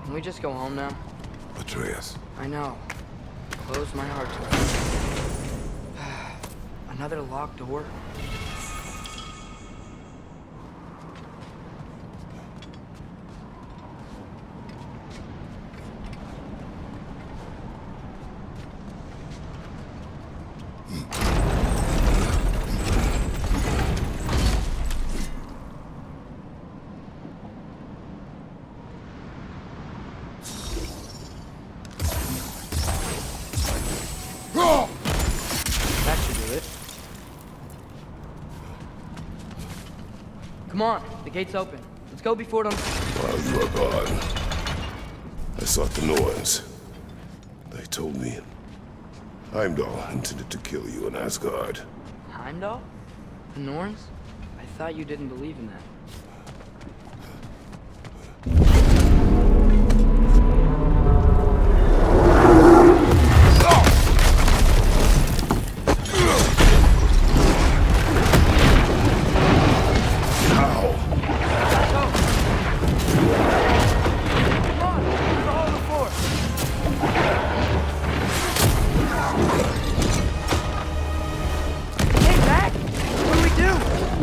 Can we just go home now? Atreus. I know. Close my heart to it. Another locked door? That should do it. Come on, the gate's open. Let's go before it While you were gone, I sought the Norns. They told me Heimdall intended to kill you in Asgard. Heimdall? The Norns? I thought you didn't believe in that.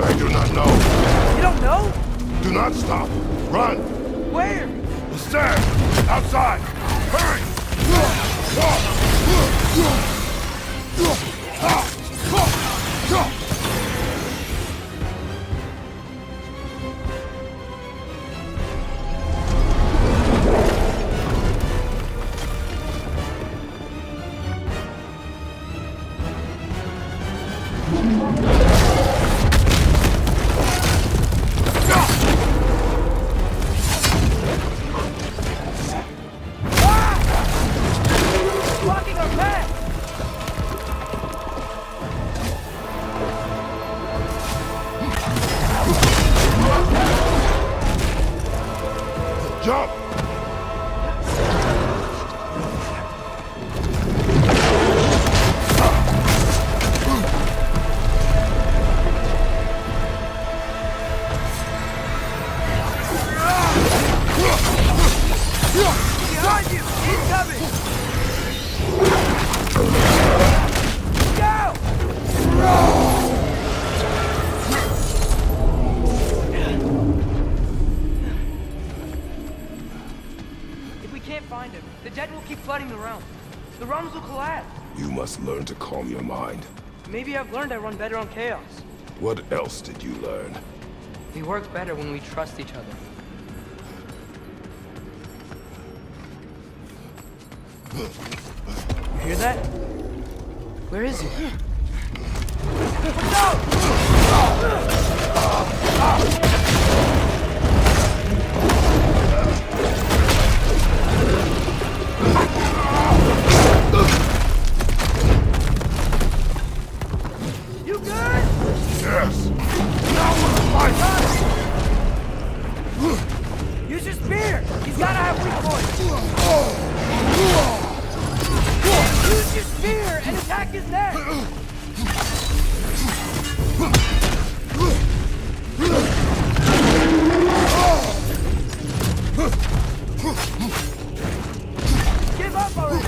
I do not know. You don't know? Do not stop. Run. Where? The stairs. Outside. Hurry. Blocking our path! Jump. Behind you! Incoming! If we can't find him, the dead will keep flooding the realm. The realms will collapse. You must learn to calm your mind. Maybe I've learned I run better on chaos. What else did you learn? We work better when we trust each other. You hear that? Where is he? You good? Yes. Now we're fighting. Use your spear! He's gotta have weak points! Use your spear and attack his neck! Give up already!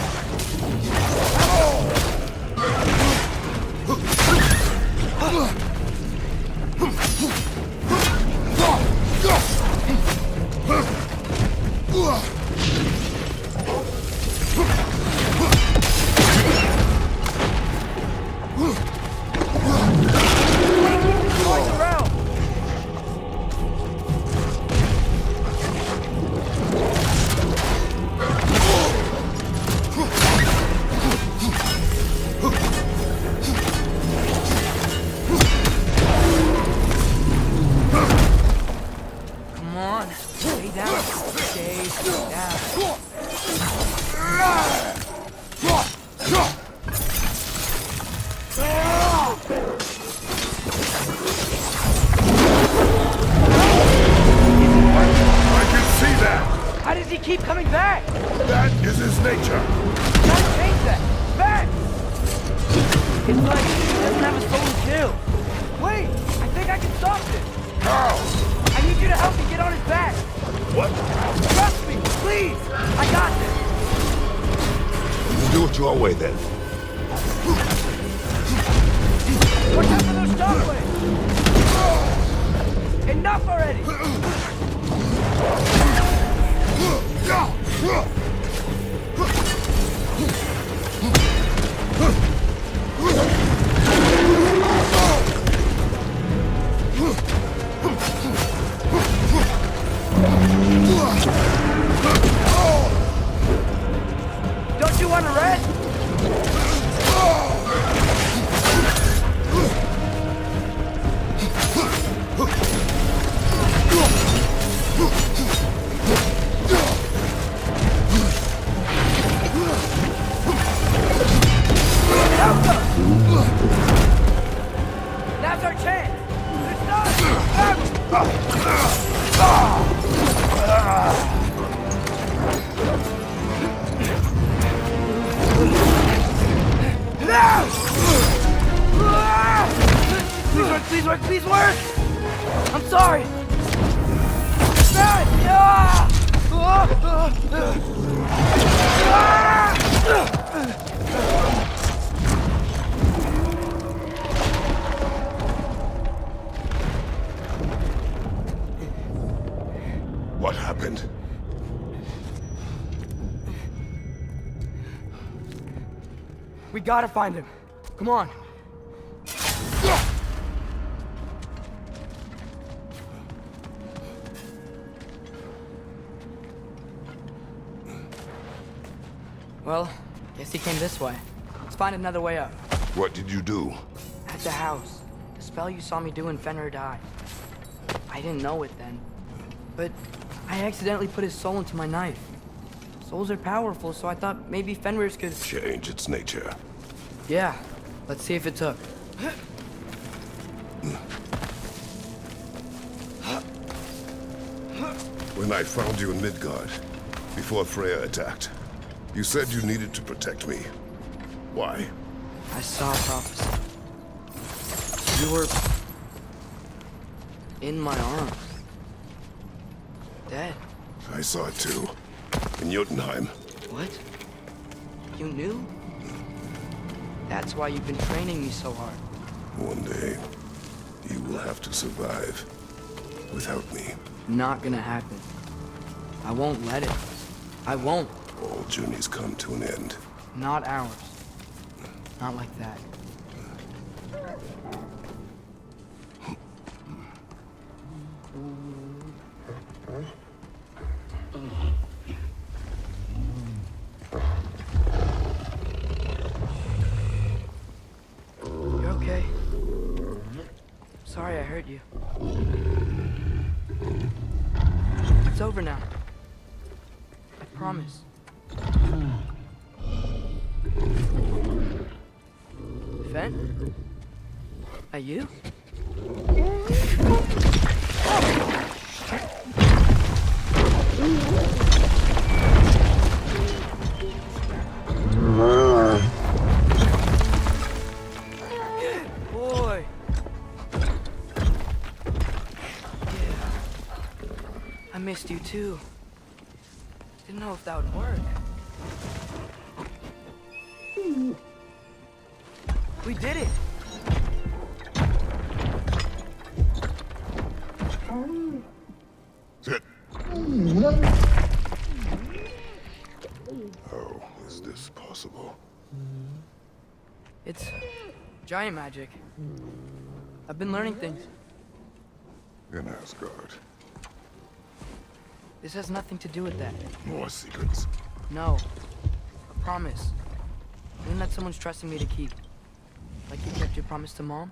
Keep coming back! That is his nature. Don't change that! Back! It's like he doesn't have a soul to kill. Wait! I think I can stop this! How? I need you to help me get on his back! What? Trust me, please! your way then. What's up with those shockwaves? Enough already! Don't you want to rest? Now's our chance! It's Please work, please work! I'm sorry! What happened? We gotta find him. Come on. Well, guess he came this way. Let's find another way up. What did you do? At the house. The spell you saw me do when Fenrir died. I didn't know it then. But I accidentally put his soul into my knife. Souls are powerful, so I thought maybe Fenrir's could... Change its nature. Yeah. Let's see if it took. When I found you in Midgard, before Freya attacked, you said you needed to protect me. Why? I saw a prophecy. You were... in my arms. Dead. I saw it too. In Jotunheim. What? You knew? That's why you've been training me so hard. One day, you will have to survive without me. Not gonna happen. I won't let it. I won't. All journeys come to an end. Not ours. Not like that. You're okay. Sorry I hurt you. It's over now. I promise. Fen? Are you? Boy. Yeah. I missed you too. Didn't know if that would work. We did it! Sit. How is this possible? It's giant magic. I've been learning things. In Asgard. This has nothing to do with that. More secrets. No. I promise. Something that someone's trusting me to keep. Like you kept your promise to Mom?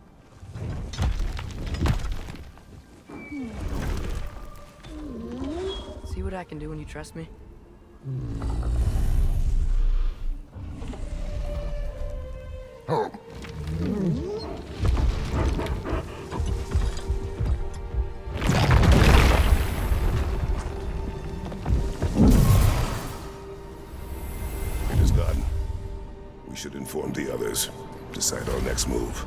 See what I can do when you trust me? Oh. It is done. We should inform the others. Decide our next move.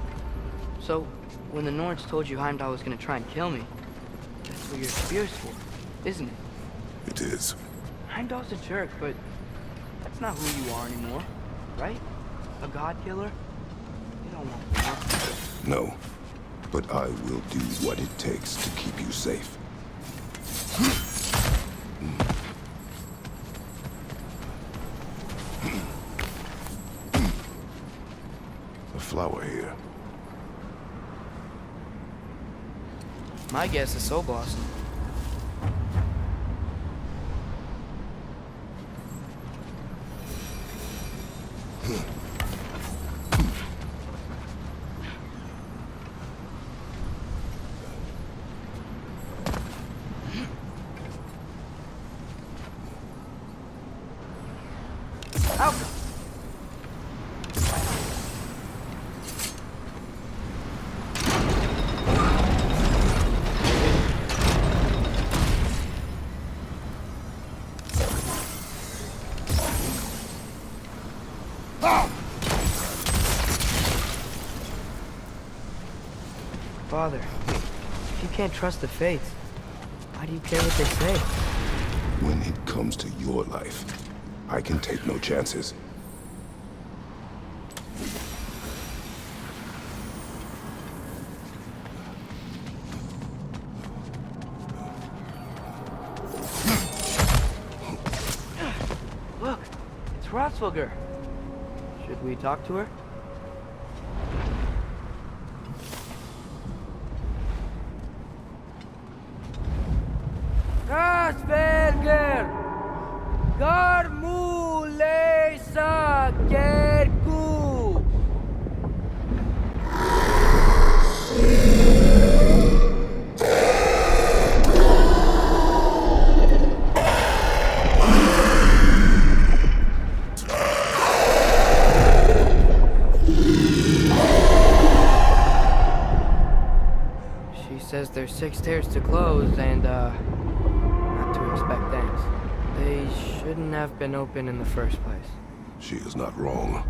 So, when the Nords told you Heimdall was gonna try and kill me, that's what your spear's for, isn't it? It is. Heimdall's a jerk, but that's not who you are anymore. right? A god killer? You don't want me. No. But I will do what it takes to keep you safe. A flower here. My guess is soul blossom. Outcome. Father, if you can't trust the fates, why do you care what they say? When it comes to your life, I can take no chances. Look, it's Hrotsvölgr. Should we talk to her? Hrotsvölgr! Garmu leisa gerku! She says there's 6 stairs to close and, not to expect thanks. They shouldn't have been open in the first place. She is not wrong.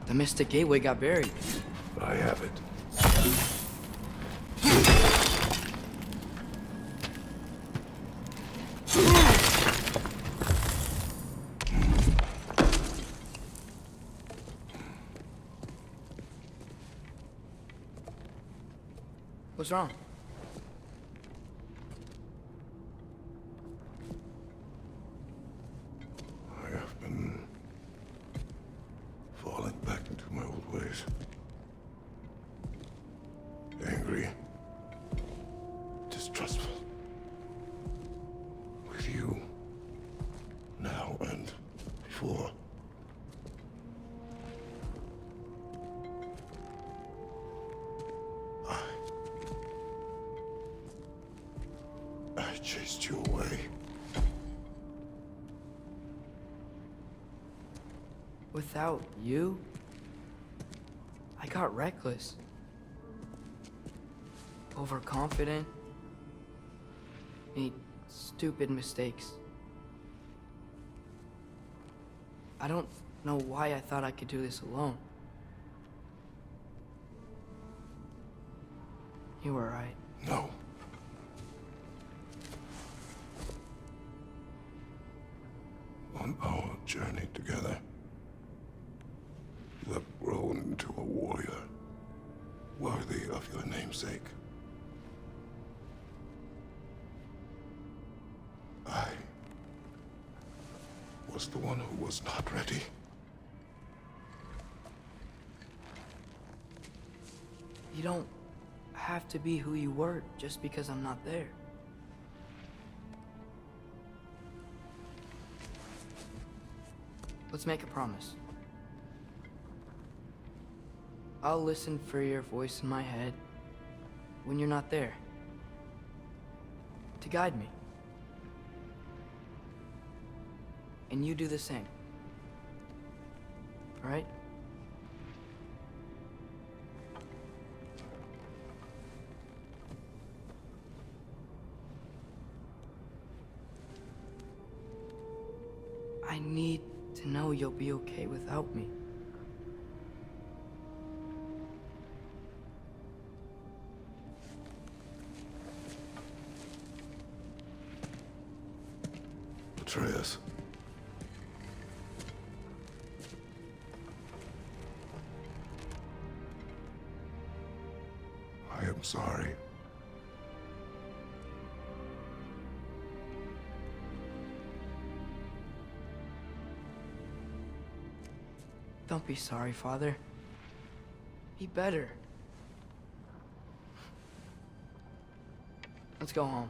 The Mystic Gateway got buried. I have it. What's wrong? I have been falling back into my old ways. Angry. Distrustful. With you. Now and before. I chased you away. Without you, I got reckless. Overconfident. Made stupid mistakes. I don't know why I thought I could do this alone. You were right. No. On our journey together, you have grown into a warrior worthy of your namesake. I was the one who was not ready. You don't have to be who you were just because I'm not there. Let's make a promise. I'll listen for your voice in my head when you're not there, to guide me. And you do the same. All right? I need to know you'll be okay without me. Atreus. I am sorry. Don't be sorry, Father. Be better. Let's go home.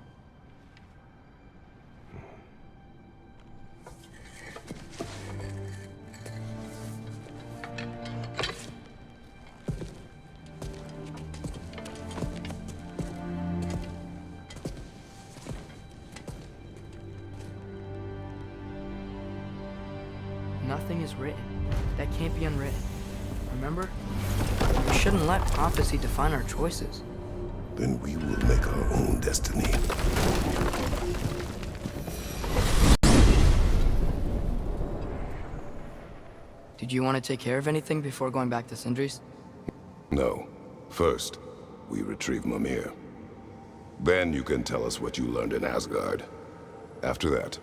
Nothing is written that can't be unwritten. Remember? We shouldn't let prophecy define our choices. Then we will make our own destiny. Did you want to take care of anything before going back to Sindri's? No. First, we retrieve Mimir. Then you can tell us what you learned in Asgard. After that,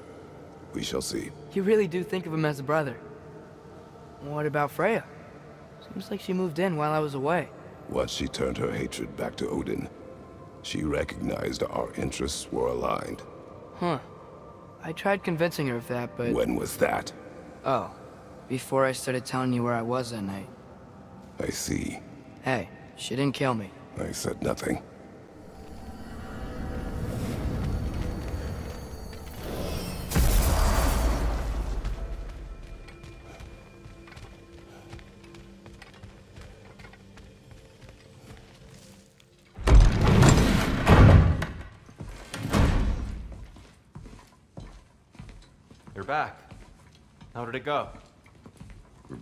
we shall see. You really do think of him as a brother. What about Freya? Seems like she moved in while I was away. Once she turned her hatred back to Odin, she recognized our interests were aligned. Huh. I tried convincing her of that, but... When was that? Oh. Before I started telling you where I was that night. I see. Hey, she didn't kill me. I said nothing. You're back. How did it go?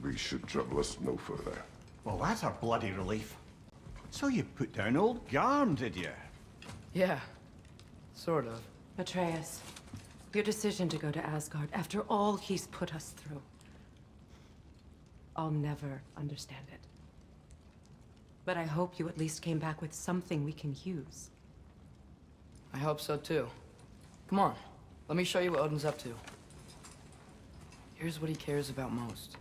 We should trouble us no further. Well, that's a bloody relief. So you put down old Garm, did you? Yeah. Sort of. Atreus, your decision to go to Asgard after all he's put us through. I'll never understand it. But I hope you at least came back with something we can use. I hope so too. Come on. Let me show you what Odin's up to. Here's what he cares about most.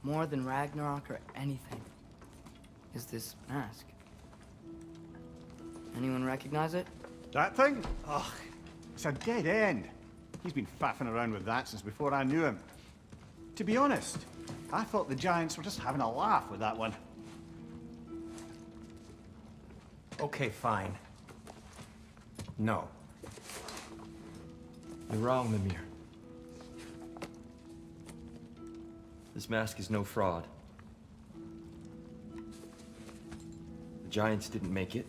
More than Ragnarok or anything. Is this mask. Anyone recognize it? That thing? Ugh, it's a dead end. He's been faffing around with that since before I knew him. To be honest, I thought the Giants were just having a laugh with that one. Okay, fine. No. You're wrong, Mimir. This mask is no fraud. The Giants didn't make it,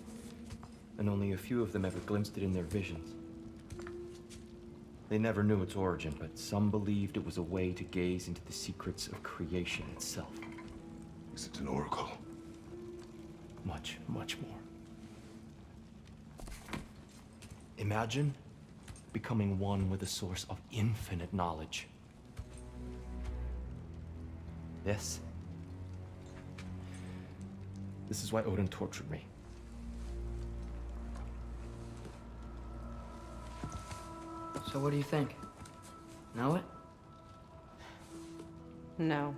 and only a few of them ever glimpsed it in their visions. They never knew its origin, but some believed it was a way to gaze into the secrets of creation itself. Is it an oracle? Much, much more. Imagine becoming one with a source of infinite knowledge. This is why Odin tortured me. So what do you think? Know it? No.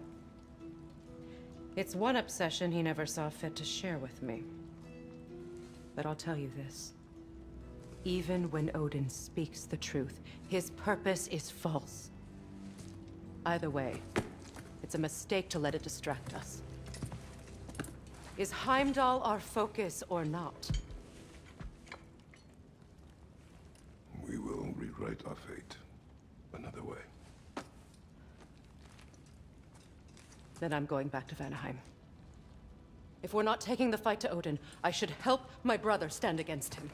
It's one obsession he never saw fit to share with me. But I'll tell you this. Even when Odin speaks the truth, his purpose is false. Either way, it's a mistake to let it distract us. Is Heimdall our focus or not? We will rewrite our fate another way. Then I'm going back to Vanaheim. If we're not taking the fight to Odin, I should help my brother stand against him.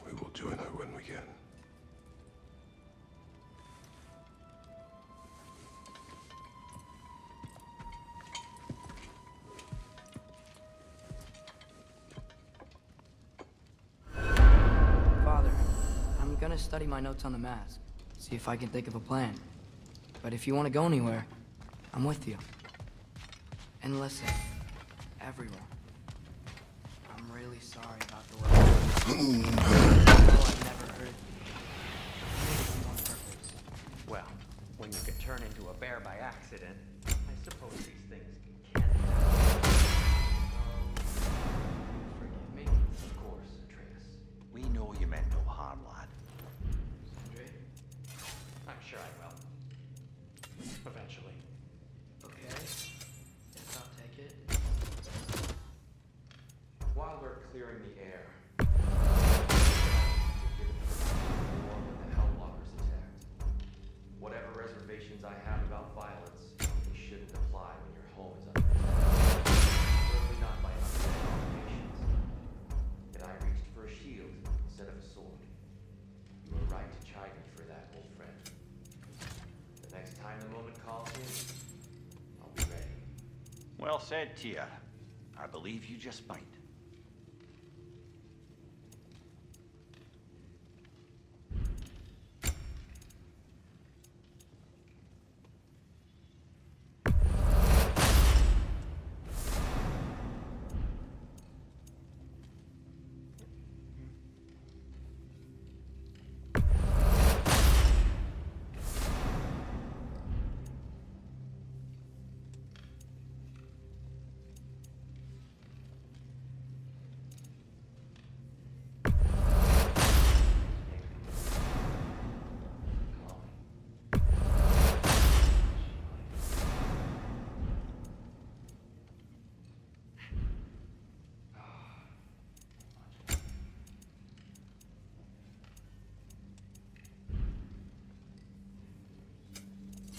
We will join her when we can. Father, I'm gonna study my notes on the mask. See if I can think of a plan. But if you want to go anywhere, I'm with you. And listen, everyone. I'm really sorry about the way I've never heard anything on purpose. Well, when you can turn into a bear by accident, I suppose these things can happen. Forgive me? Of course, Atreus. We know you meant no harm, lad. Andre? I'm sure I will. Eventually. Okay. Yes, I'll take it. While we're clearing the air, war when the Hellwalkers attacked. Whatever reservations I have about violence, they shouldn't apply when your home is under attack. Certainly not by undead abominations. Yet I reached for a shield instead of a sword. You were right to chide me for that, old friend. The next time the moment calls me, I'll be ready. Well said, Tia. I believe you just might.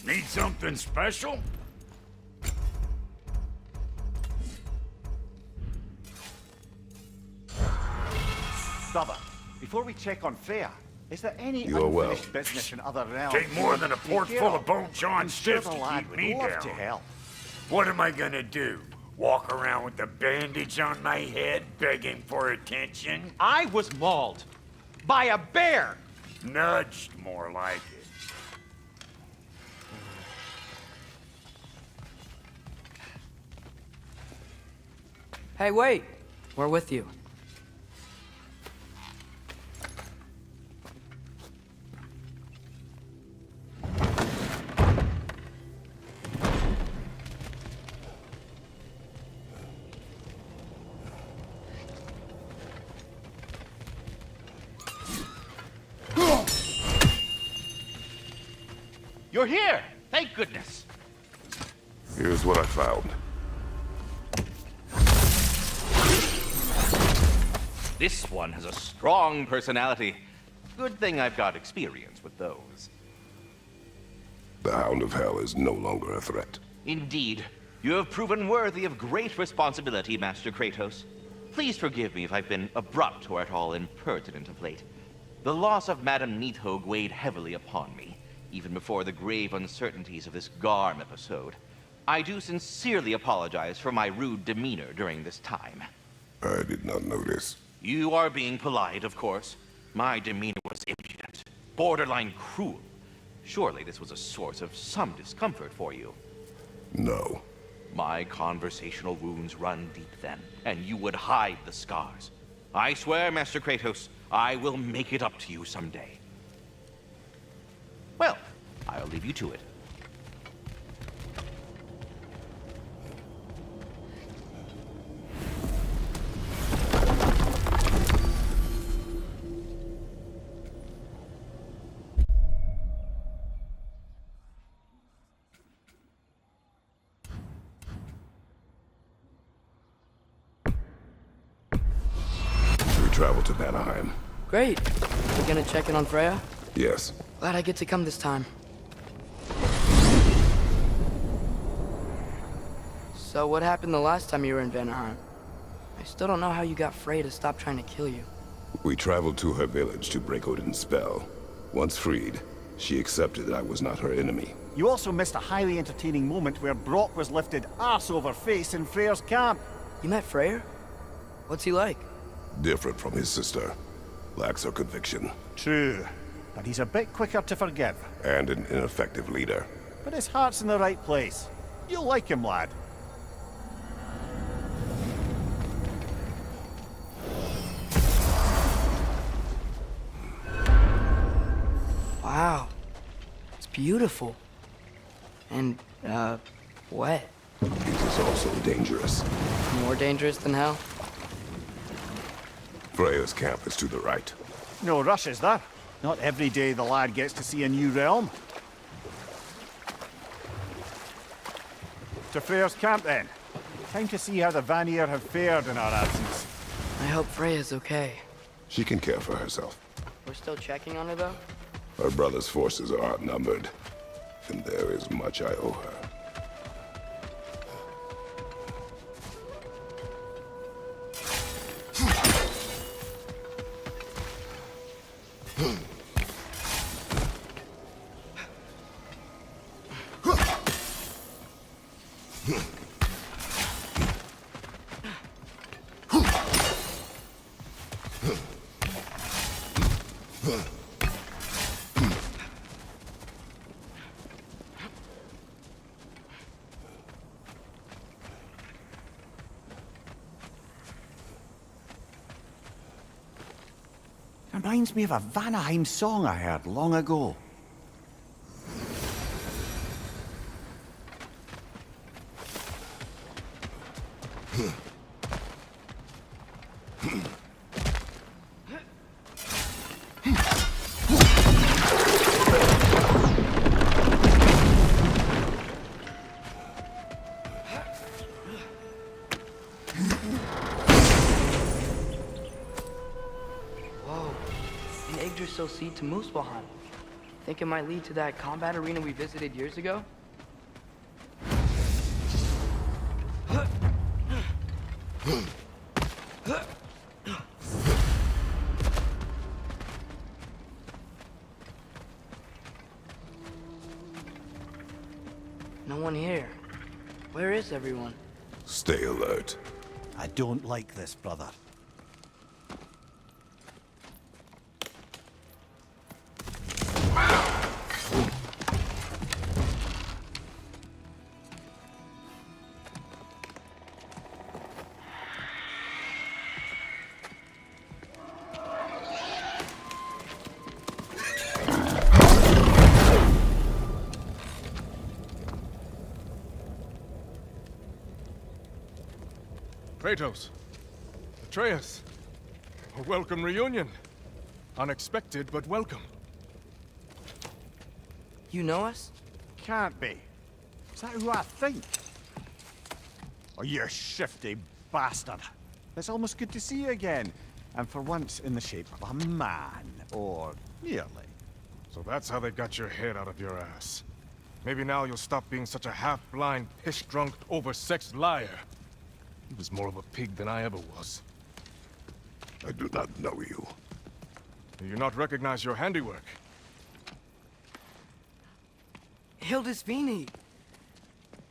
Need something special? Brother, before we check on Freya, is there any You are well. unfinished business in other realms? Take more than a Take port care full of? of bone-chawing I'm sure stiffs the to lad keep would me love down. to help. What am I gonna do? Walk around with a bandage on my head, begging for attention? I was mauled by a bear! Nudged, more like it. Hey, wait! We're with you. You're here! Thank goodness! Here's what I found. This one has a strong personality. Good thing I've got experience with those. The Hound of Hell is no longer a threat. Indeed. You have proven worthy of great responsibility, Master Kratos. Please forgive me if I've been abrupt or at all impertinent of late. The loss of Madame Neathog weighed heavily upon me, even before the grave uncertainties of this Garm episode. I do sincerely apologize for my rude demeanor during this time. I did not notice. You are being polite, of course. My demeanor was impudent, borderline cruel. Surely this was a source of some discomfort for you. No. My conversational wounds run deep then, and you would hide the scars. I swear, Master Kratos, I will make it up to you someday. Well, I'll leave you to it. Travel to Vanaheim. Great. You gonna check in on Freya? Yes. Glad I get to come this time. So what happened the last time you were in Vanaheim? I still don't know how you got Frey to stop trying to kill you. We traveled to her village to break Odin's spell. Once freed, she accepted that I was not her enemy. You also missed a highly entertaining moment where Brock was lifted arse over face in Freyr's camp. You met Freyr? What's he like? Different from his sister. Lacks her conviction. True, but he's a bit quicker to forgive. And an ineffective leader. But his heart's in the right place. You'll like him, lad. Wow. It's beautiful. And, wet. It is also dangerous. More dangerous than hell? Freya's camp is to the right. No rush, is there? Not every day the lad gets to see a new realm. To Freyr's camp, then. Time to see how the Vanir have fared in our absence. I hope Freya's okay. She can care for herself. We're still checking on her, though? Her brother's forces are outnumbered, and there is much I owe her. Reminds me of a Vanaheim song I heard long ago. Yggdrasil seed to Muspelheim. Think it might lead to that combat arena we visited years ago? No one here. Where is everyone? Stay alert. I don't like this, brother. Kratos, Atreus, a welcome reunion. Unexpected, but welcome. You know us? Can't be. Is that who I think? Oh, you shifty bastard. It's almost good to see you again. And for once in the shape of a man. Or nearly. So that's how they got your head out of your ass. Maybe now you'll stop being such a half-blind, piss-drunk, oversexed liar. He was more of a pig than I ever was. I do not know you. Do you not recognize your handiwork? Hildisvíni!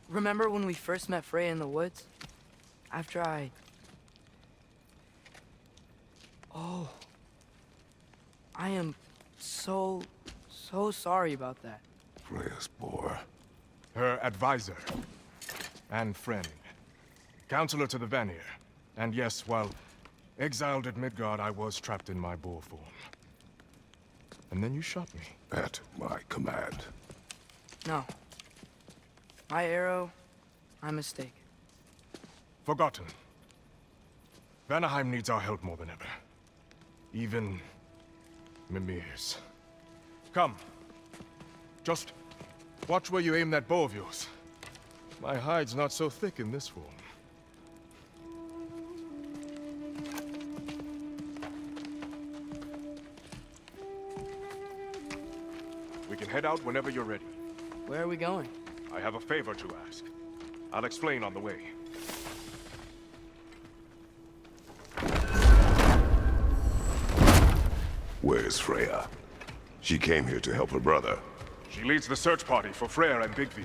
Remember when we first met Freya in the woods? After I... Oh. I am so sorry about that. Freya's boar. Her advisor. And friend. Counselor to the Vanir. And yes, while exiled at Midgard, I was trapped in my boar form. And then you shot me. At my command. No. My arrow, my mistake. Forgotten. Vanaheim needs our help more than ever. Even Mimir's. Come. Just watch where you aim that bow of yours. My hide's not so thick in this form. We can head out whenever you're ready. Where are we going? I have a favor to ask. I'll explain on the way. is Freya. She came here to help her brother. She leads the search party for Freyr and Bigvir.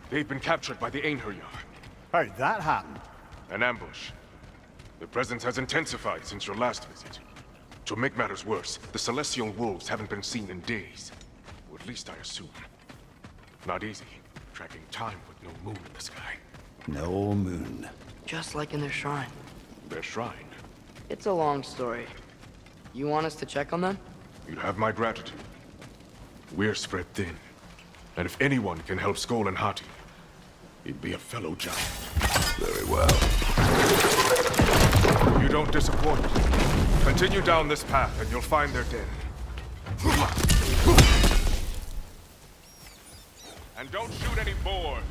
They've been captured by the Einherjar. How'd that happen? An ambush. The presence has intensified since your last visit. To make matters worse, the Celestial Wolves haven't been seen in days. Or at least I assume. Not easy, tracking time with no moon in the sky. No moon. Just like in their shrine. Their shrine. It's a long story. You want us to check on them? You'd have my gratitude. We're spread thin. And if anyone can help Skoll and Hati, he'd be a fellow giant. Very well. You don't disappoint. Continue down this path and you'll find their den. And don't shoot any boars.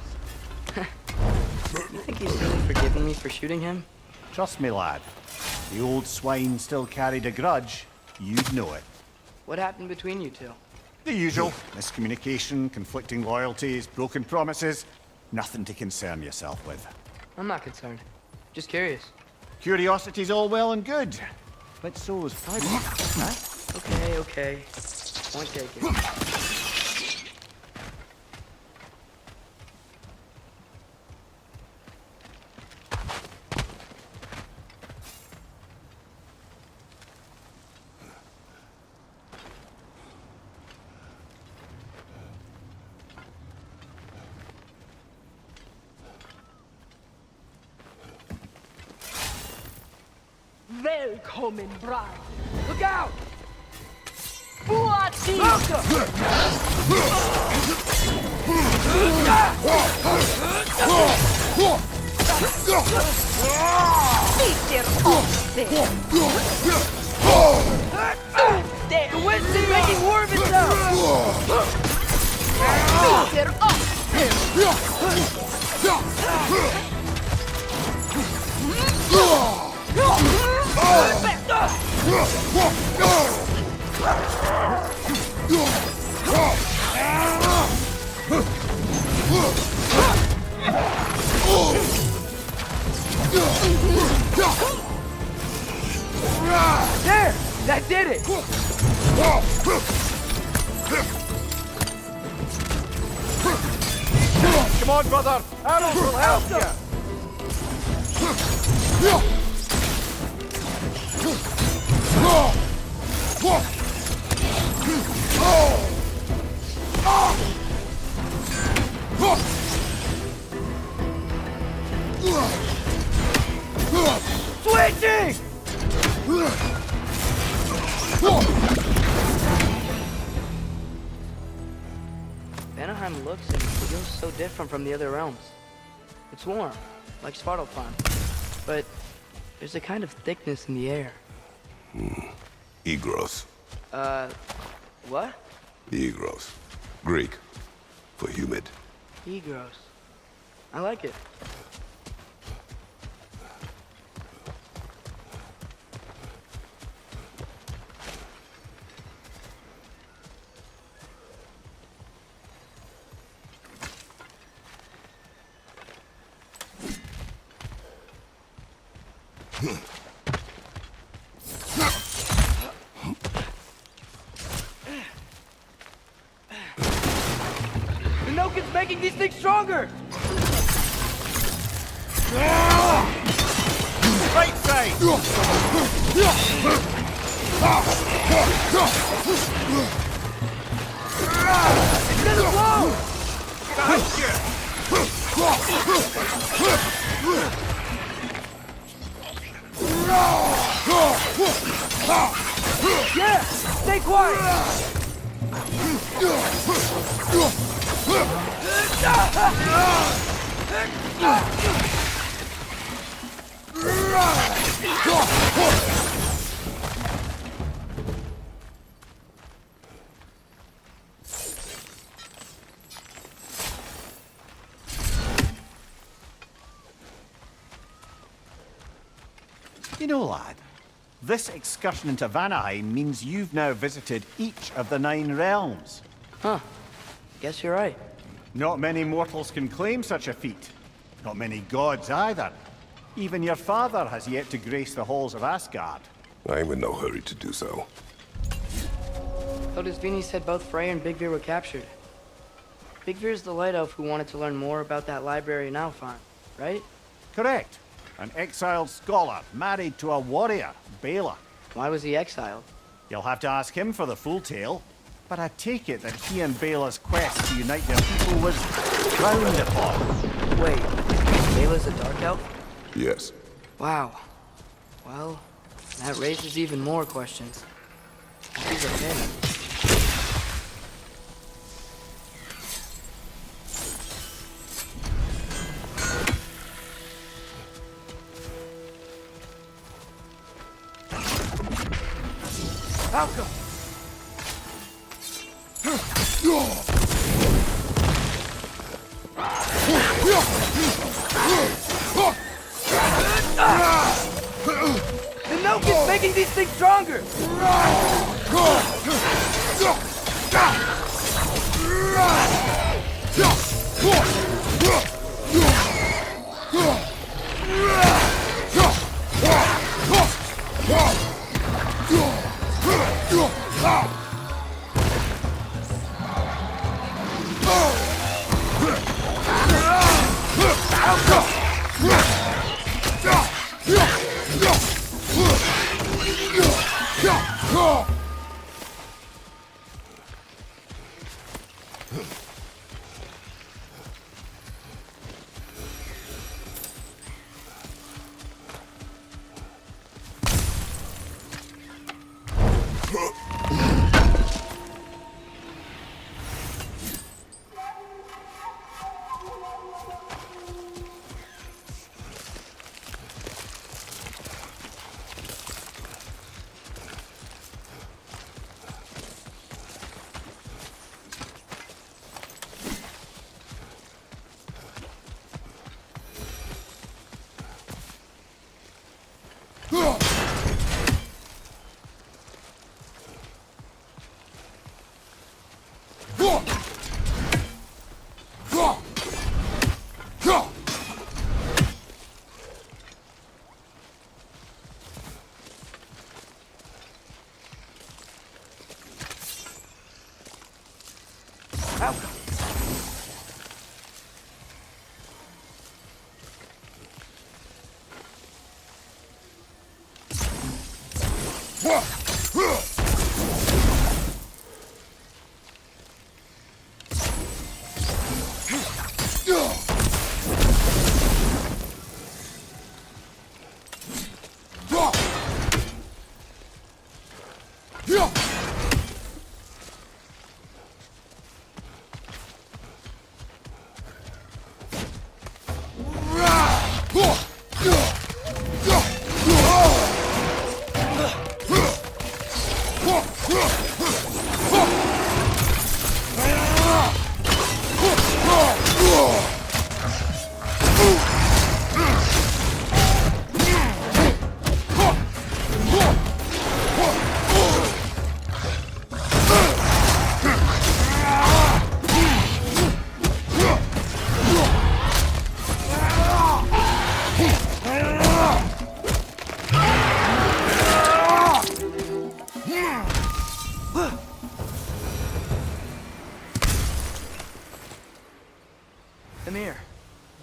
You think he's really forgiven me for shooting him? Trust me, lad. The old swine still carried a grudge. You'd know it. What happened between you two? The usual. Miscommunication, conflicting loyalties, broken promises. Nothing to concern yourself with. I'm not concerned. Just curious. Curiosity's all well and good. But so is privacy, huh? Okay. Point taken. Välkommen, bride. Look out! Buati! Peter off there! The wind's making war of itself! Peter off! There! That did it! Come on, brother! Arrows will help you! Switching! Vanaheim looks and feels so different from the other realms. It's warm, like Svartalfheim, but there's a kind of thickness in the air. Egros. What? Egros. Greek. For humid. Egros. I like it. The Nokin's making these things stronger! Right side! It's gonna blow! Yeah! Stay quiet! You know, lad, this excursion into Vanaheim means you've now visited each of the 9 realms. Huh. Guess you're right. Not many mortals can claim such a feat. Not many gods either. Even your father has yet to grace the halls of Asgard. I'm in no hurry to do so. Hildisvíni said both Frey and Big Veer were captured. Big Veer's the light elf who wanted to learn more about that library in Alfheim, right? Correct. An exiled scholar married to a warrior, Bela. Why was he exiled? You'll have to ask him for the full tale. But I take it that he and Bela's quest to unite their people was frowned upon. Wait, Bela's a dark elf? Yes. Wow. Well, that raises even more questions. He's a fan. Malcolm! The milk is making these things stronger! Malcolm!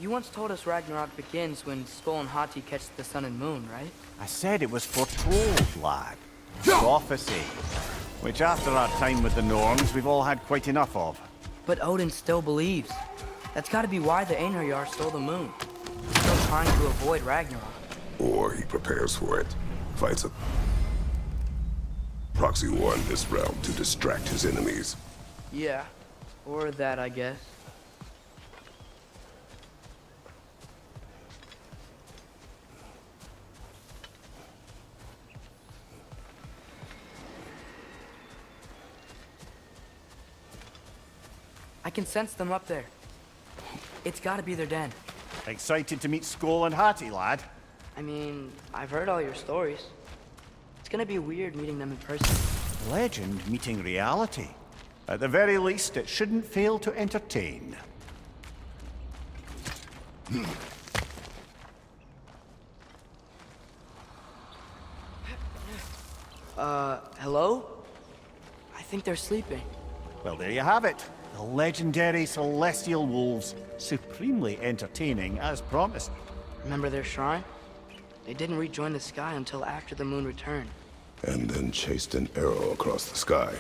You once told us Ragnarok begins when Skull and Hati catch the sun and moon, right? I said it was foretold, lad. Prophecy. Which after our time with the Norns, we've all had quite enough of. But Odin still believes. That's gotta be why the Einherjar stole the moon. He's still trying to avoid Ragnarok. Or he prepares for it. Fights a proxy war in this realm to distract his enemies. Yeah. Or that, I guess. I can sense them up there. It's gotta be their den. Excited to meet Skull and Hati, lad? I mean, I've heard all your stories. It's gonna be weird meeting them in person. Legend meeting reality. At the very least, it shouldn't fail to entertain. Hello? I think they're sleeping. Well, there you have it. The legendary celestial wolves. Supremely entertaining, as promised. Remember their shrine? They didn't rejoin the sky until after the moon returned. And then chased an arrow across the sky.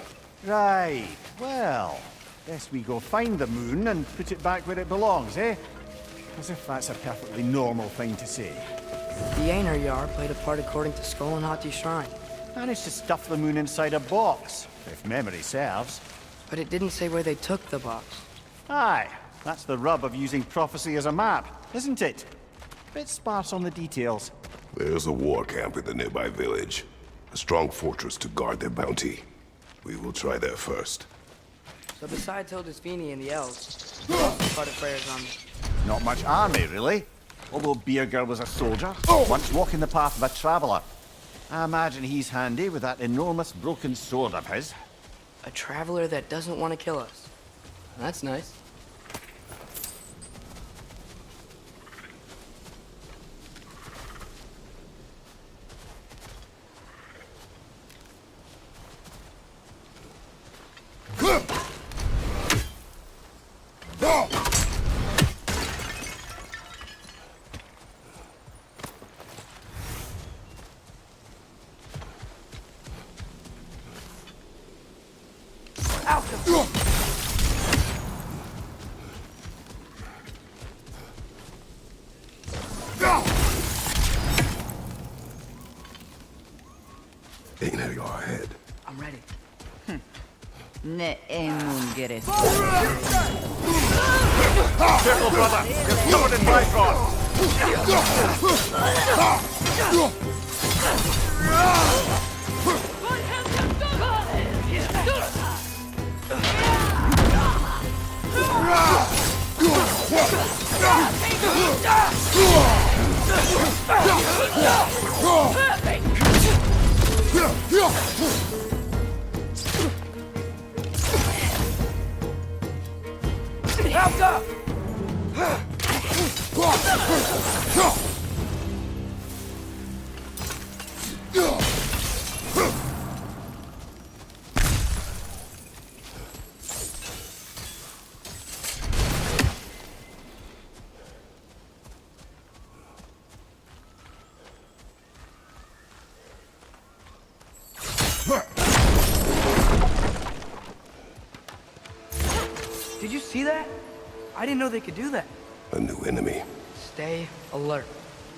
Right. Well, guess we go find the moon and put it back where it belongs, eh? As if that's a perfectly normal thing to say. The Einherjar played a part according to Skull and Hati's shrine. Managed to stuff the moon inside a box, if memory serves. But it didn't say where they took the box. Aye, that's the rub of using prophecy as a map, isn't it? Bit sparse on the details. There's a war camp in the nearby village. A strong fortress to guard their bounty. We will try there first. So besides Hildisvíni and the elves, who else started prayers on me? Not much army, really. Although Birger was a soldier, once walking the path of a traveler. I imagine he's handy with that enormous broken sword of his. A traveler that doesn't want to kill us. That's nice. Einherjar ahead. I'm ready. Ne emun geres. Careful, brother! You're covered in bifrost! Help up! Did you see that? I didn't know they could do that. A new enemy. Stay alert.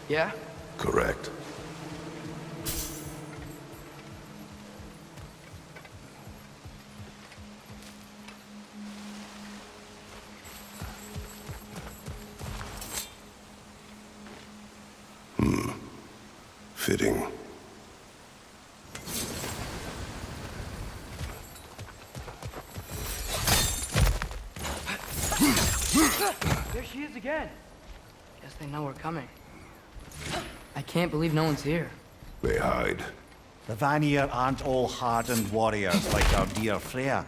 Yeah? Correct. Fitting. There she is again. Guess they know we're coming. I can't believe no one's here. They hide. The Vanir aren't all hardened warriors like our dear Freya.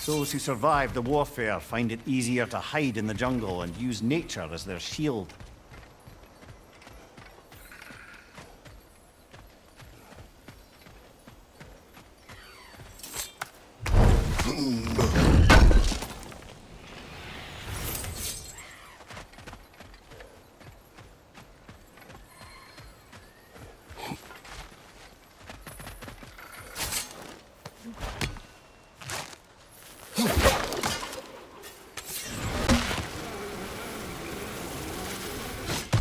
Those who survive the warfare find it easier to hide in the jungle and use nature as their shield.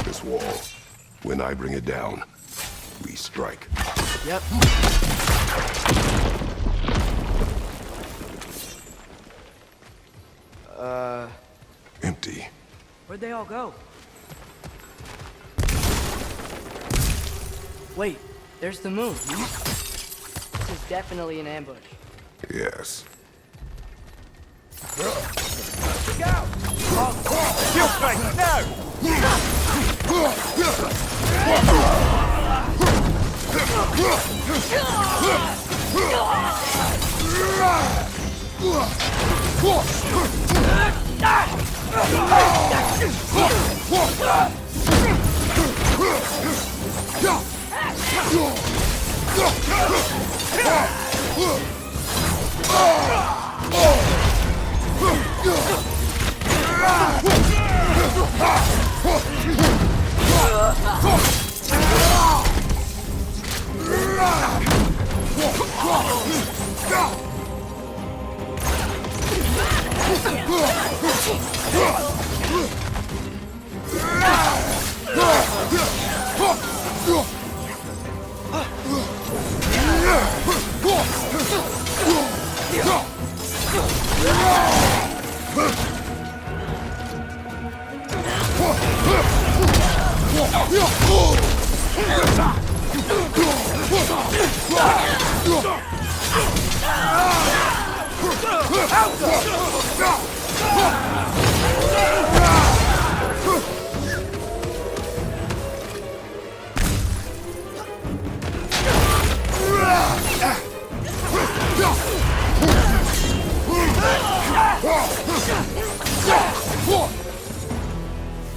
This wall. When I bring it down, we strike. Yep. Empty. Where'd they all go? Wait, there's the moon. This is definitely an ambush. Yes. Look out! Shield strike, now!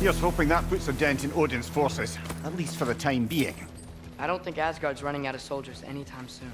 Here's hoping that puts a dent in Odin's forces, at least for the time being. I don't think Asgard's running out of soldiers anytime soon.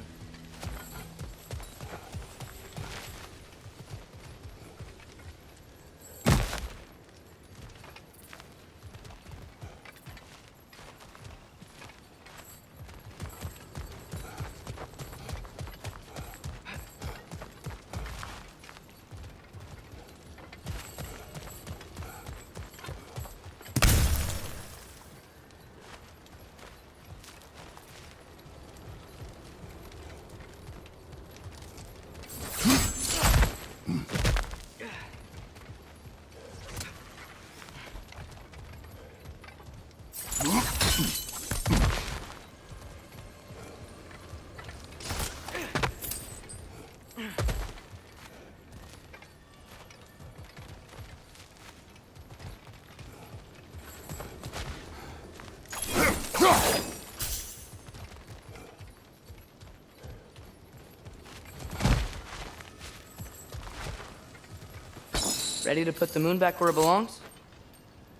Ready to put the moon back where it belongs?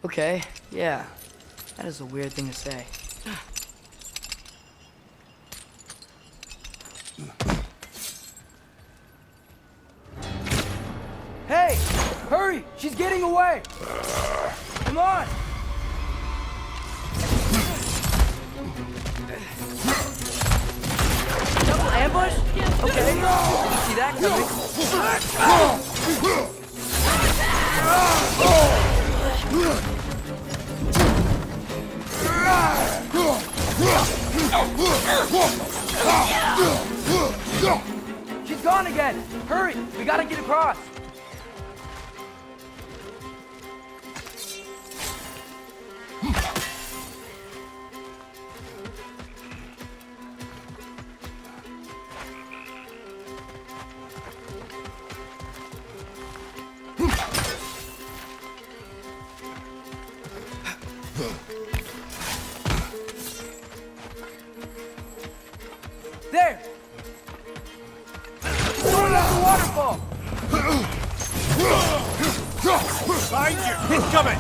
Okay, yeah. That is a weird thing to say. Hey! Hurry! She's getting away! Come on! Double ambush? Okay. Didn't see that coming. She's gone again! Hurry! We gotta get across! There! Throw it up the waterfall! Behind you! He's coming!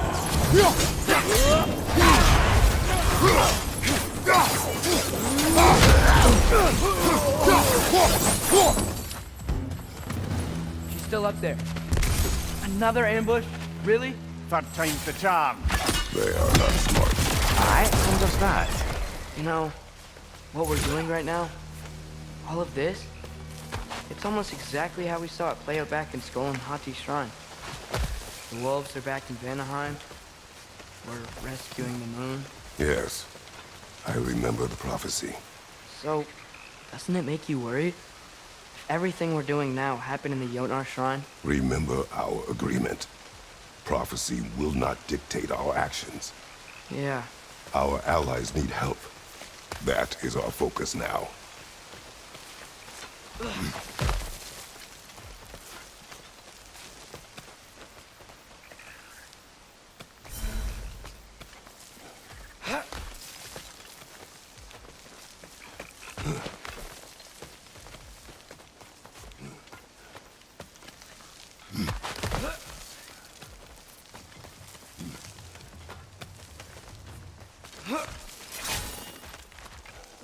She's still up there. Another ambush? Really? Third time's the charm. They are not smart. Aye, and just that. You know, what we're doing right now? All of this? It's almost exactly how we saw it play out back in Skull and Hati's shrine. The wolves are back in Vanaheim. We're rescuing the moon. Yes. I remember the prophecy. So, doesn't it make you worried? If everything we're doing now happened in the Jotnar shrine? Remember our agreement. Prophecy will not dictate our actions. Yeah. Our allies need help. That is our focus now.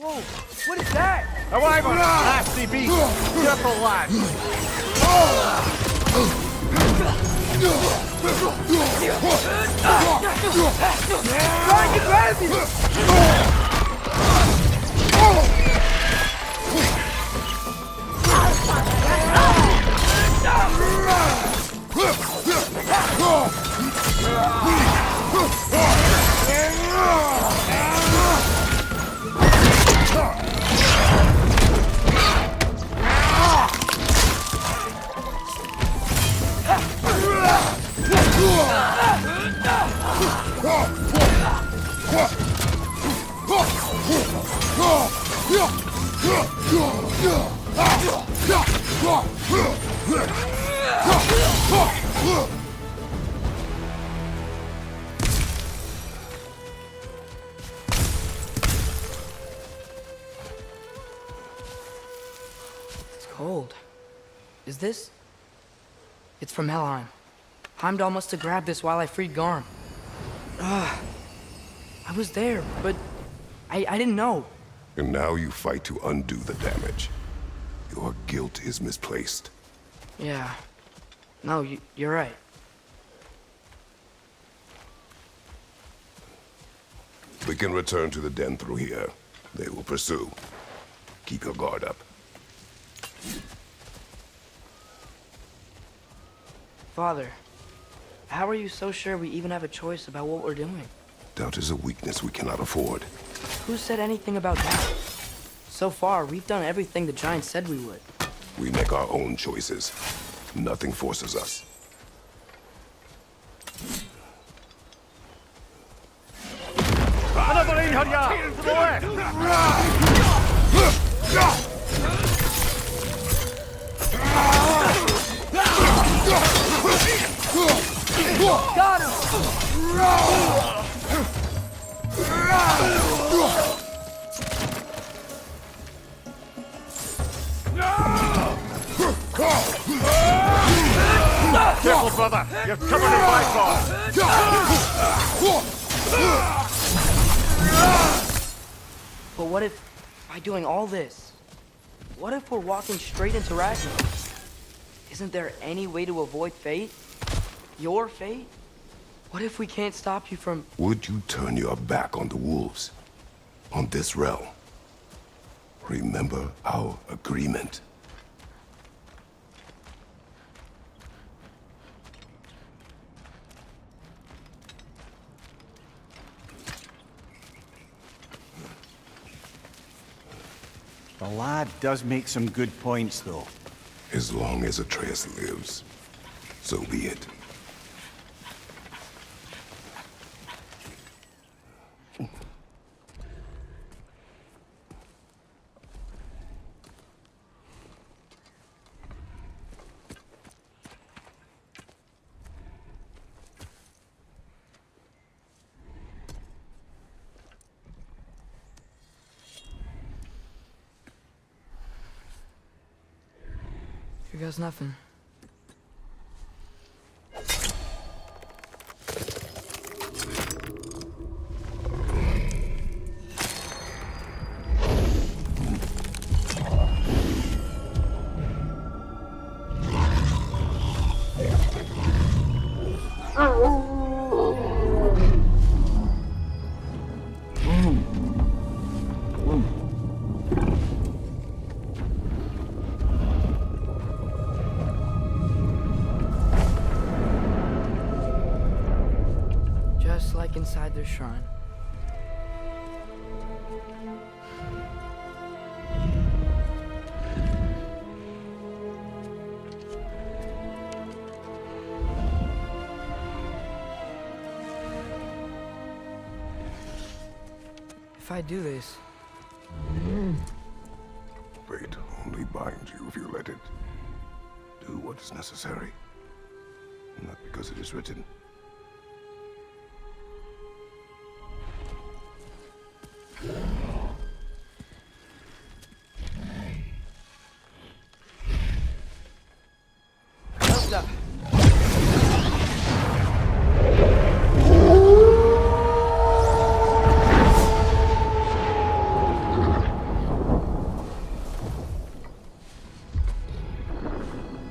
Whoa, what is that? A wyvern! Nasty beast! Careful, lad! Trying to grab you! It's cold. Is this? It's from Helheim. Heimdall must have grabbed this while I freed Garm. I was there, but I didn't know. And now you fight to undo the damage. Your guilt is misplaced. Yeah. No, you're right. We can return to the den through here. They will pursue. Keep your guard up. Father, how are you so sure we even have a choice about what we're doing? Doubt is a weakness we cannot afford. Who said anything about that? So far, we've done everything the Giants said we would. We make our own choices. Nothing forces us. Another in here! To the left! Got him! Careful, brother! You're covered in black But what if, by doing all this, what if we're walking straight into Ragnarök? Isn't there any way to avoid fate? Your fate? What if we can't stop you from... Would you turn your back on the wolves? On this realm? Remember our agreement. The lad does make some good points, though. As long as Atreus lives, so be it. Here goes nothing. Just like inside their shrine. If I do this, Fate only binds you if you let it. Do what is necessary. Not because it is written. Elsa!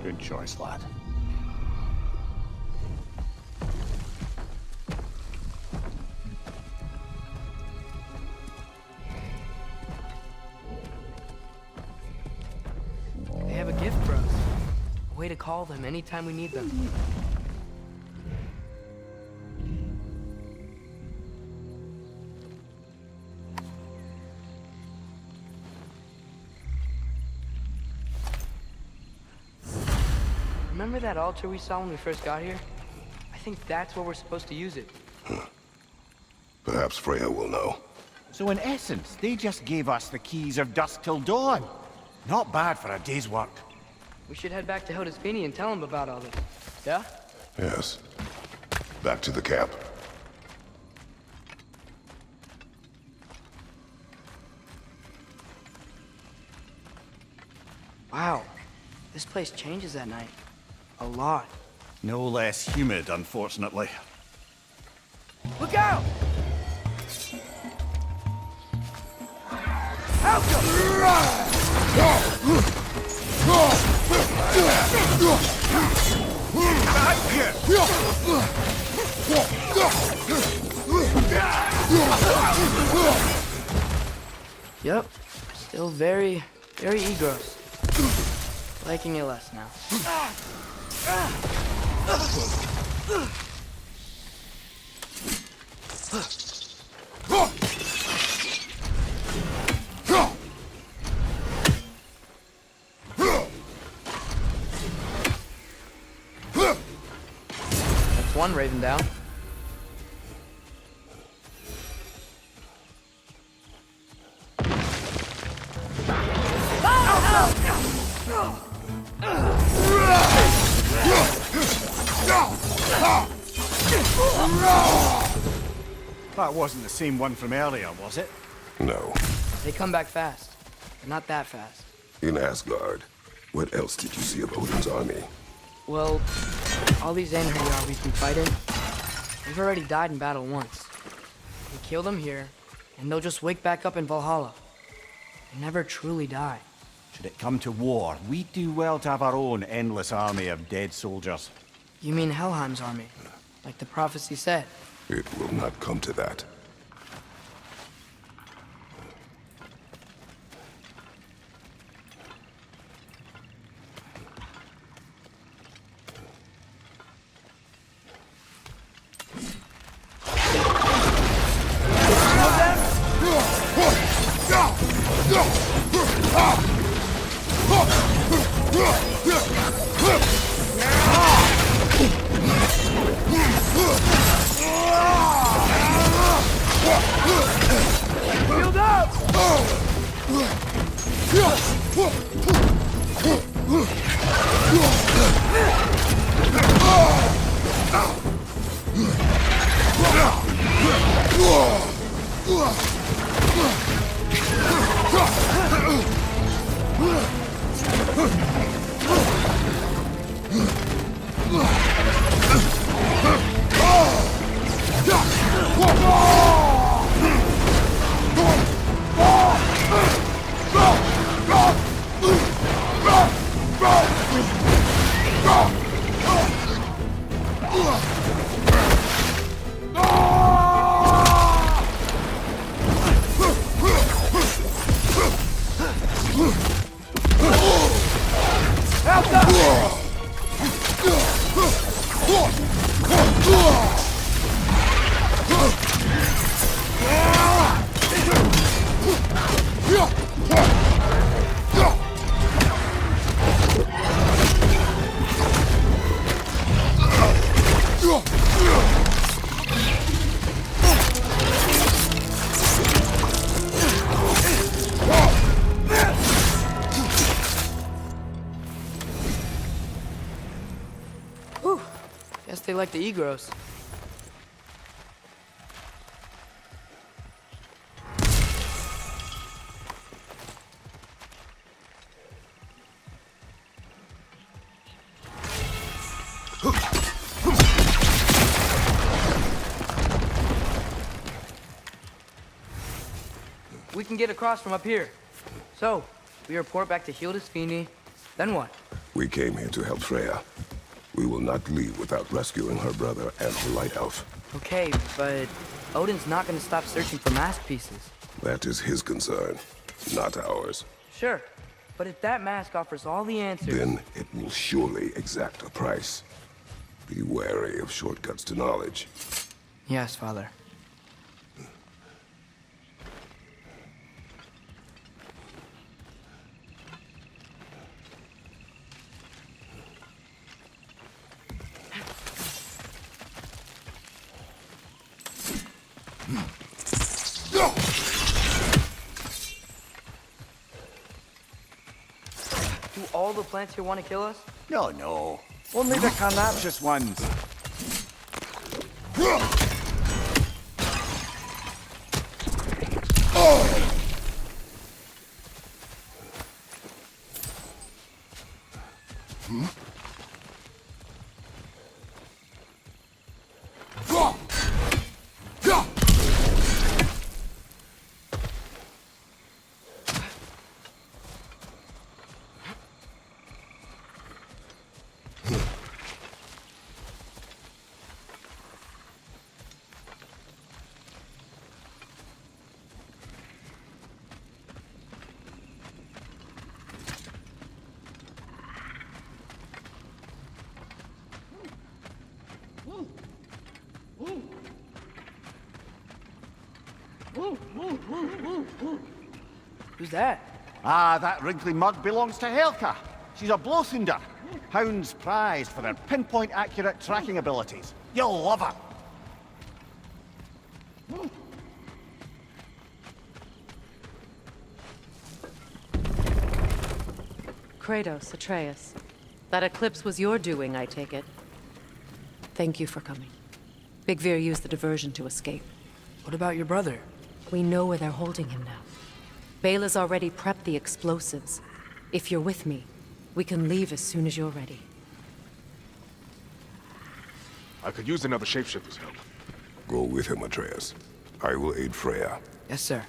Good choice, lad. way to call them anytime we need them. Remember that altar we saw when we first got here? I think that's where we're supposed to use it. Perhaps Freya will know. So in essence, they just gave us the keys of dusk till dawn. Not bad for a day's work. We should head back to Hildisvíni and tell him about all this. Yeah? Yes. Back to the camp. Wow. This place changes at night. A lot. No less humid, unfortunately. Look out! Help Yep. Still very gross. Liking it less now. That's one raven down. That wasn't the same one from earlier, was it? No. They come back fast. But not that fast. In Asgard, what else did you see of Odin's army? Well, all these Einherjar we've been fighting, they've already died in battle once. We kill them here, and they'll just wake back up in Valhalla. They never truly die. Should it come to war, we'd do well to have our own endless army of dead soldiers. You mean Helheim's army? Like the prophecy said. It will not come to that. Whew. Guess they like the Egros. We can get across from up here. So, we report back to Hildisvíni, then what? We came here to help Freya. We will not leave without rescuing her brother and the Light Elf. Okay, but Odin's not gonna stop searching for masterpieces. That is his concern, not ours. Sure, But if that mask offers all the answers... Then it will surely exact a price. Be wary of shortcuts to knowledge. Yes, Father. Do all the plants here want to kill us? No, no. Only the carnivorous ones. Who's that? Ah, that wrinkly mug belongs to Helka. She's a blowthunder. Hounds prized for their pinpoint accurate tracking abilities. You'll love her. Kratos, Atreus. That eclipse was your doing, I take it. Thank you for coming. Big Vir used the diversion to escape. What about your brother? We know where they're holding him now. Bela's already prepped the explosives. If you're with me, we can leave as soon as you're ready. I could use another shapeshifter's help. Go with him, Atreus. I will aid Freya. Yes, sir.